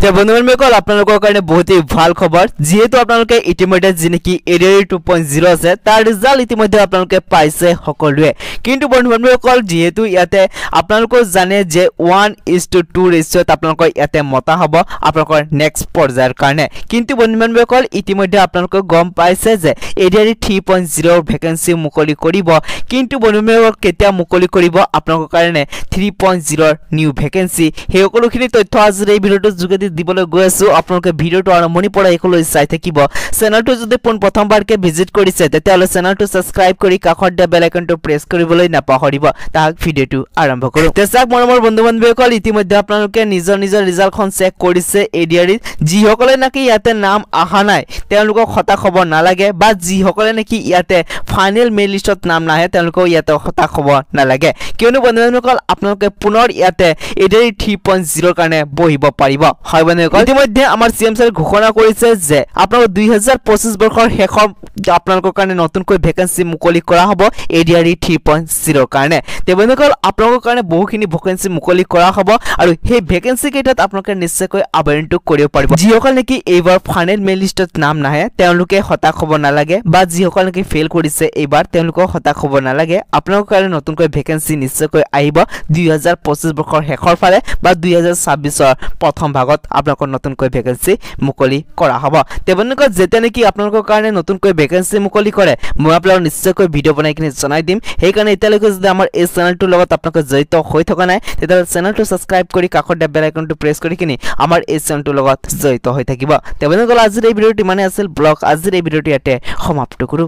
তে বন্ধুসকল আপোনালোকৰ কাৰণে বহুতেই ভাল খবৰ যেহেতু আপোনালোকে ইতিমধ্যে যিনেকি এডিআৰি 2.0 আছে তাৰ ৰিজাল্ট ইতিমধ্যে আপোনালোকে পাইছে সকলোৱে কিন্তু বন্ধুসকল যেহেতু ইয়াতে আপোনালোকে জানে যে 1:2 ৰেশিওত আপোনালোকৰ ইয়াতে মতা হ'ব আপোনালোকৰ নেক্সট পৰ্যায়ৰ কাৰণে কিন্তু বন্ধুসকল ইতিমধ্যে আপোনালোকে গম পাইছে যে এডিআৰি 3.0 ভ্যাকেন্সি মুকলি কৰিব কিন্তু বন্ধুসকল কেতিয়া মুকলি কৰিব আপোনালোকৰ কাৰণে 3.0 নিউ ভ্যাকেন্সি সেই সকলোখিনি তথ্য আজি এই ভিডিওটো যোগেদি দিবলৈ গৈ আছো আপোনালোকে ভিডিওটো আৰম্ভণি পৰা একলৈ চাই থাকিব চেনেলটো যদি প্ৰথমবাৰকে ভিজিট কৰিছে তেতিয়াহলে চেনেলটো সাবস্ক্ৰাইব কৰি কাষৰ দিয়া বেল আইকনটো প্ৰেছ কৰিবলৈ নাপাহৰিব তাক ভিডিওটো আৰম্ভ কৰো তেজাক মৰমৰ বন্ধু-বান্ধৱীসকল ইতিমধ্যে আপোনালোকে নিজৰ ৰিজাল্টখন চেক কৰিছে এডিআৰি যি সকলে নাকি ইয়াতে নাম আহা নাই তেওঁলোকক হতাশ হ'ব নালাগে বা যি সকলে নাকি ইয়াতে ফাইনেল মেইল লিষ্টত নাম নাহে তেওঁলোকক ইয়াতে হতাশ হ'ব নালাগে কিয়নো বন্ধু-বান্ধৱীসকল আপোনালোকে পুনৰ ইয়াতে এডিআৰি 3.0 কাৰণে বহিব পাৰিব হয় বন্ধুসকল ইতিমধ্যে আমাৰ সিএম স্যাৰ ঘোষণা কৰিছে যে আপোনালোক 2025 বৰ্ষৰ শেষৰ আপোনালোকৰ কাৰণে নতুনকৈ ভ্যাকেন্সি মুকলি কৰা হ'ব এডিআৰি 3.0 কাৰণে তে বন্ধুসকল আপোনালোকৰ কাৰণে বহুখিনি ভ্যাকেন্সি মুকলি কৰা হ'ব আৰু সেই ভ্যাকেন্সি কেইটাত আপোনালোকে নিশ্চয়কৈ আবেদনটো কৰিব পাৰিব যিসকল নেকি এইবাৰ ফাইনেল মেইল লিষ্টত নাম নাহে তেওঁলোকে হতাশ হ'ব নালাগে বা যিসকল নেকি ফেল কৰিছে এইবাৰ তেওঁলোকক হতাশ হ'ব নালাগে আপোনালোকৰ কাৰণে নতুনকৈ ভ্যাকেন্সি নিশ্চয়কৈ আহিব 2025 বৰ্ষৰ শেষৰ ফালে বা 2026 প্ৰথম ভাগত আপোনালোকৰ নতুনকৈ ভ্যাকেন্সি মুকলি কৰা হ'ব তে বন্ধুসকল যেতিয়া নেকি আপোনালোকৰ কাৰণে নতুনকৈ ভ্যাকেন্সি মুকলি কৰে মই আপোনালোকক নিশ্চয়কৈ ভিডিও বনাই কিনে জনাই দিম সেই কাৰণে এতিয়ালৈকে যদি আমাৰ এই চেনেলটোৰ লগত আপোনালোকে জড়িত হৈ থকা নাই তেতিয়াহলে চেনেলটো সাবস্ক্ৰাইব কৰি কাষৰ দিয়া বেল আইকনটো প্ৰেছ কৰি কিনে আমাৰ এই চেনেলটোৰ লগত জড়িত হৈ থাকিব তে বন্ধুসকল আজিৰ এই ভিডিওটি মানে আছিল ব্লগ আজিৰ এই ভিডিওটি ইয়াতে সমাপ্ত কৰো